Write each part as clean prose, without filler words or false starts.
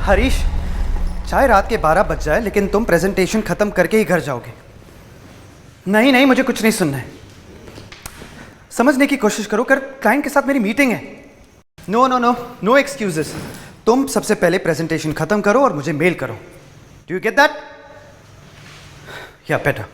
हरीश, चाहे रात के 12 बज जाए लेकिन तुम प्रेजेंटेशन खत्म करके ही घर जाओगे। नहीं नहीं, मुझे कुछ नहीं सुनना है। समझने की कोशिश करो, कर क्लाइंट के साथ मेरी मीटिंग है। No no no no excuses. तुम सबसे पहले प्रेजेंटेशन खत्म करो और मुझे मेल करो। Do you get that? या बेटर।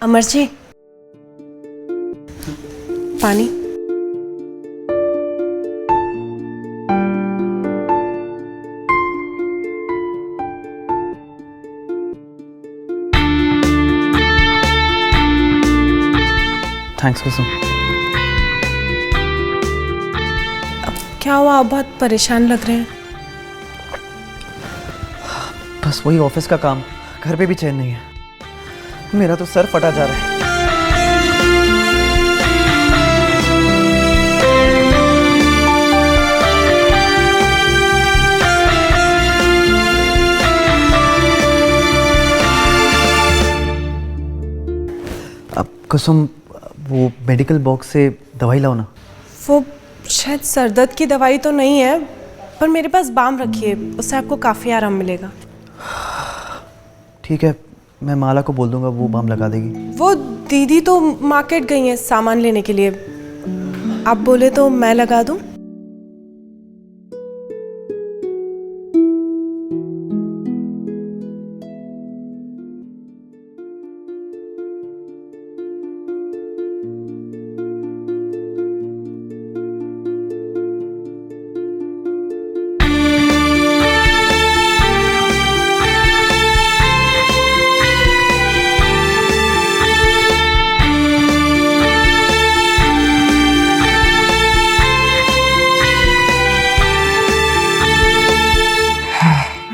अमर जी, पानी। थैंक्स कुसुम। क्या हुआ, आप बहुत परेशान लग रहे हैं। बस वही ऑफिस का काम, घर पे भी चैन नहीं है। मेरा तो सर फटा जा रहा है। अब कुसुम, वो मेडिकल बॉक्स से दवाई लाओ ना। वो शायद सर दर्द की दवाई तो नहीं है, पर मेरे पास बाम रखिए, उससे आपको काफ़ी आराम मिलेगा। ठीक है, मैं माला को बोल दूंगा, वो बाम लगा देगी। वो दीदी तो मार्केट गई हैं सामान लेने के लिए। आप बोले तो मैं लगा दूं?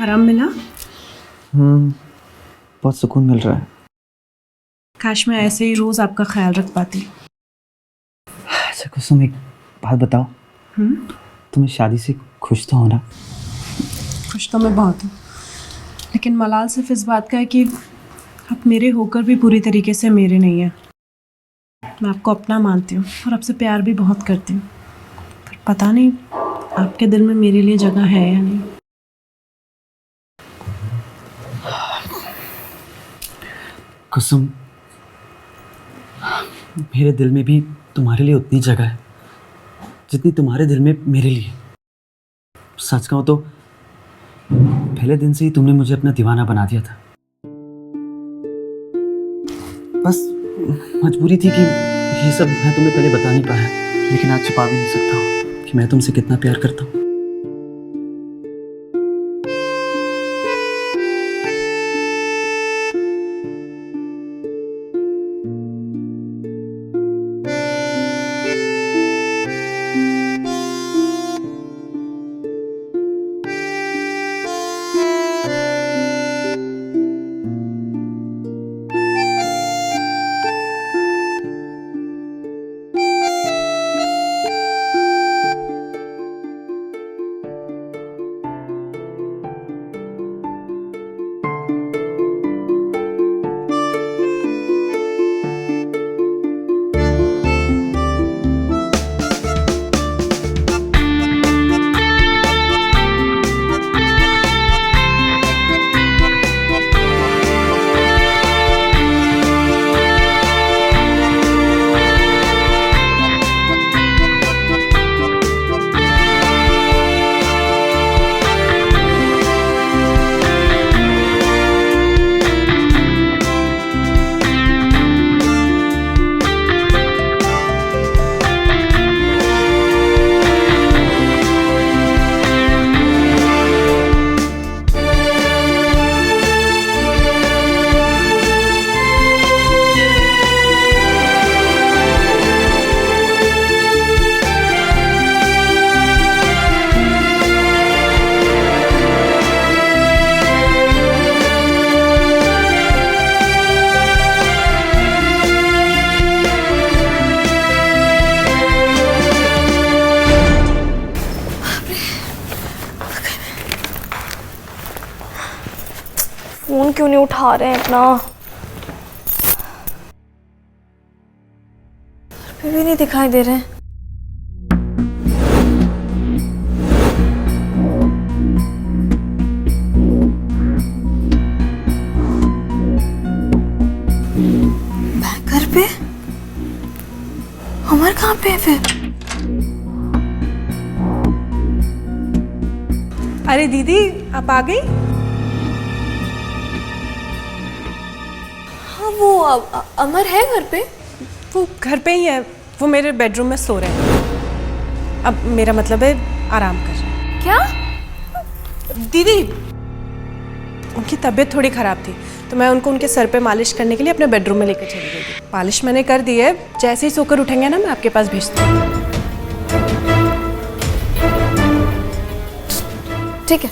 आराम मिला? बहुत सुकून मिल रहा है। काश मैं ऐसे ही रोज आपका ख्याल रख पाती। अच्छा कुसुम, एक बात बताओ। तुम इस शादी से खुश तो हो ना? खुश तो मैं बहुत हूँ, लेकिन मलाल सिर्फ इस बात का है कि आप मेरे होकर भी पूरी तरीके से मेरे नहीं हैं। मैं आपको अपना मानती हूँ और आपसे प्यार भी बहुत करती हूँ, पर पता नहीं आपके दिल में मेरे लिए जगह है या नहीं। कुसुम, मेरे दिल में भी तुम्हारे लिए उतनी जगह है जितनी तुम्हारे दिल में मेरे लिए। सच कहूं तो पहले दिन से ही तुमने मुझे अपना दीवाना बना दिया था। बस मजबूरी थी कि ये सब मैं तुम्हें पहले बता नहीं पाया, लेकिन आज छुपा भी नहीं सकता हूँ कि मैं तुमसे कितना प्यार करता हूँ। फ़ोन क्यों नहीं उठा रहे हैं अपना? भी नहीं दिखाई दे रहे हैं। मैं घर पे? अमर कहाँ पे है फिर? अरे दीदी, आप आ गई? हाँ, वो अमर है घर पे? वो घर पे ही है। वो मेरे बेडरूम में सो रहे हैं। अब मेरा मतलब है आराम कर रहे हैं। क्या? दीदी, उनकी तबीयत थोड़ी ख़राब थी तो मैं उनको उनके सर पे मालिश करने के लिए अपने बेडरूम में लेकर चली गई थी। मालिश मैंने कर दी है। जैसे ही सोकर उठेंगे ना, मैं आपके पास भेजती हूँ। ठीक है।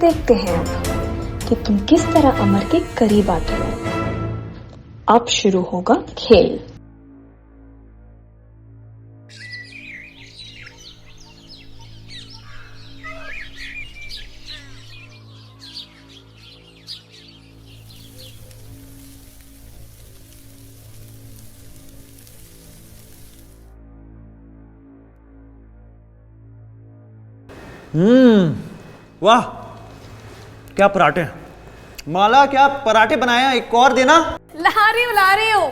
देखते हैं अब कि तुम किस तरह अमर के करीब आते हो। अब शुरू होगा खेल। वाह, क्या पराठे हैं। माला, क्या पराठे बनाए हैं, एक और देना। ला रही हूँ।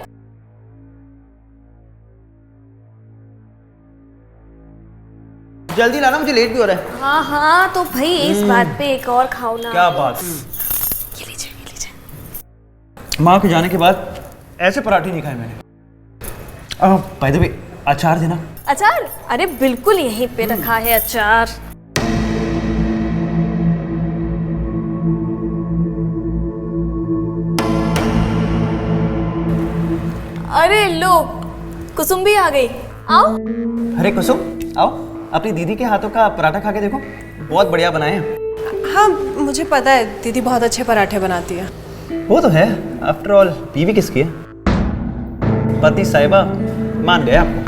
जल्दी लाना, मुझे लेट भी हो रहा है। हाँ हाँ, तो भाई इस बात पे एक और खाओ ना। क्या बात। ये लीजिए। माँ के जाने के बाद ऐसे पराठे नहीं खाए मैंने। बाय द वे, अचार देना। अचार? अरे बिल्कुल यहीं पे रखा है अचार। अरे लो, कुसुम भी आ गई। आओ। अरे कुसुम, आओ, अपनी दीदी के हाथों का पराठा खा के देखो, बहुत बढ़िया बनाए हैं। हाँ, मुझे पता है दीदी बहुत अच्छे पराठे बनाती है। वो तो है, आफ्टर ऑल बीवी किसकी है? पति साहिबा मान गए आपको।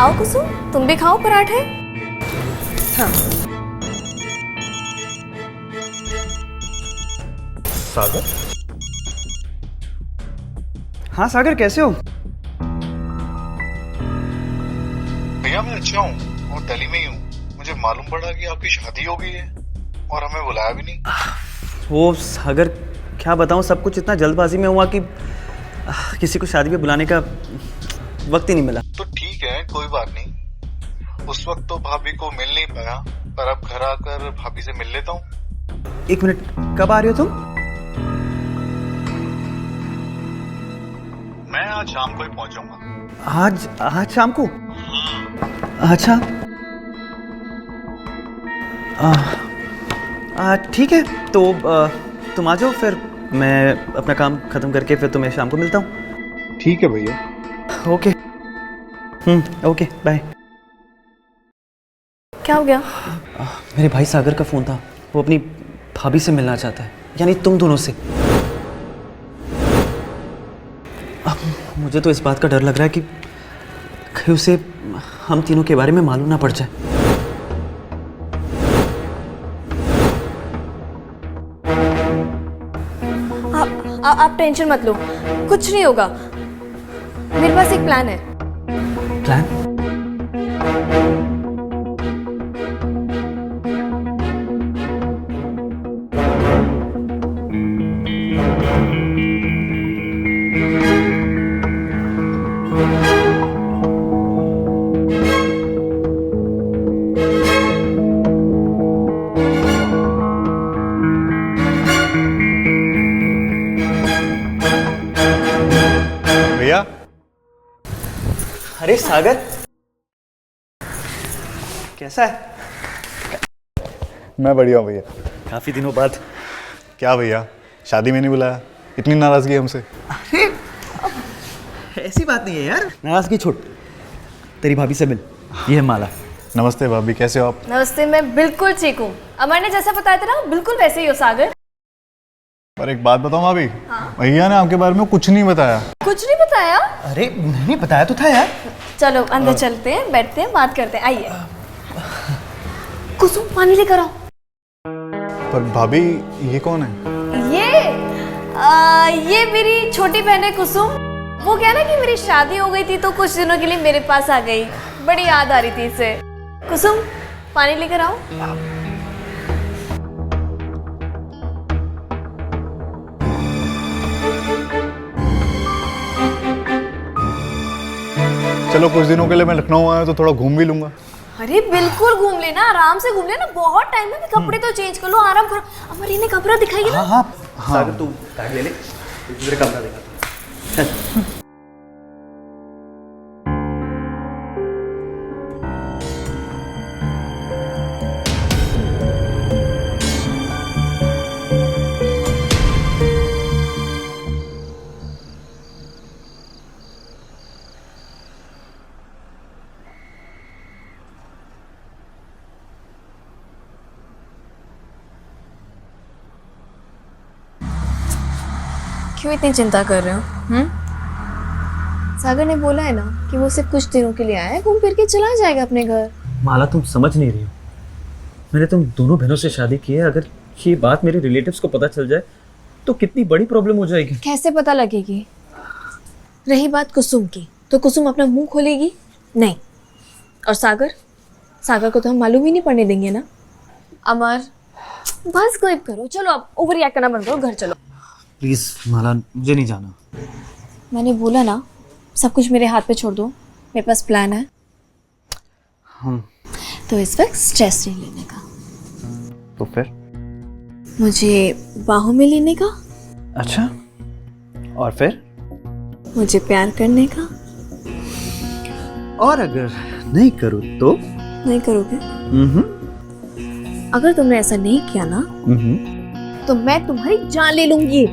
आओ कुसुम, तुम भी खाओ पराठे। हाँ। सागर? हाँ सागर, कैसे हो? भैया मैं अच्छा हूँ और दिल्ली में ही हूँ। मुझे मालूम पड़ा कि आपकी शादी हो गई है और हमें बुलाया भी नहीं। वो सागर, क्या बताऊँ, सब कुछ इतना जल्दबाजी में हुआ कि किसी को शादी में बुलाने का वक्त ही नहीं मिला। तो ठीक है, कोई बात नहीं। उस वक्त तो भाभी को मिल नहीं पाया, पर अब घर आकर भाभी से मिल लेता हूँ। एक मिनट, कब आ रही हो तुम? मैं आज शाम को ही पहुंच जाऊंगा। आज शाम को? अच्छा, ठीक है, तो तुम आ जाओ, फिर मैं अपना काम खत्म करके फिर तुम्हें शाम को मिलता हूँ। ठीक है भैया। ओके। Okay, bye. क्या हो गया? मेरे भाई सागर का फोन था, वो अपनी भाभी से मिलना चाहता है, यानी तुम दोनों से। अब मुझे तो इस बात का डर लग रहा है कि कहीं उसे हम तीनों के बारे में मालूम ना पड़ जाए। आप टेंशन मत लो, कुछ नहीं होगा। मेरे पास एक प्लान है। प्लान? भैया। अरे सागर, कैसा है? मैं बढ़िया हूँ भैया। काफी दिनों बाद। क्या भैया, शादी में नहीं बुलाया? इतनी नाराजगी हमसे? अरे ऐसी बात नहीं है यार, नाराजगी छोड़, तेरी भाभी से मिल। ये है माला। नमस्ते भाभी, कैसे हो आप? नमस्ते, मैं बिल्कुल ठीक हूँ। अमर ने जैसा बताया था ना बिल्कुल वैसे ही हो सागर। पर एक बात बताऊं भाभी, भैया ने आपके बारे में कुछ नहीं बताया। कुछ नहीं बताया? अरे नहीं बताया तो था यार। चलो अंदर चलते हैं, बैठते हैं, बात करते हैं, आइए। कुसुम पानी लेकर आओ। पर भाभी ये कौन है? ये मेरी छोटी बहन है कुसुम। वो क्या ना कि मेरी शादी हो गई थी तो कुछ दिनों के लिए मेरे पास आ गई। बड़ी याद आ रही थी इसे। कुसुम पानी लेकर आओ। चलो कुछ दिनों के लिए मैं लखनऊ आया तो थोड़ा घूम भी लूंगा। अरे बिल्कुल घूम लेना, आराम से घूम लेना, बहुत टाइम है। कपड़े तो चेंज कर लो, आराम करो। अमर इन्हें कपड़ा दिखाइए ना। हाँ सागर तू बैग ले ले, मेरे कमरा दिखा। क्यों इतनी चिंता कर रहे हो? सागर ने बोला है ना कि वो सिर्फ कुछ दिनों के लिए आया है, घूम फिर के चला जाएगा अपने घर। माला तुम समझ नहीं रही हो। मैंने तुम दोनों बहनों से शादी की है, अगर ये बात मेरे रिलेटिव्स को पता चल जाए तो कितनी बड़ी प्रॉब्लम हो जाएगी। कैसे पता लगेगी? रही बात कुसुम की, तो कुसुम अपना मुंह खोलेगी नहीं। और सागर को तो हम मालूम ही नहीं पड़ने देंगे ना। अमर बस क्लिप करो, चलो अब ओवर रिएक्ट करना बंद करो, घर चलो। प्लीज माला, मुझे नहीं जाना। मैंने बोला ना सब कुछ मेरे हाथ पे छोड़ दो, मेरे पास प्लान है। तो इस वक्त स्ट्रेस नहीं लेने का, तो फिर मुझे बाहों में लेने का, अच्छा, और फिर मुझे प्यार करने का। और अगर नहीं करूँ तो? नहीं करोगे? अगर तुमने ऐसा नहीं किया ना तो मैं तुम्हारी जान ले लूंगी।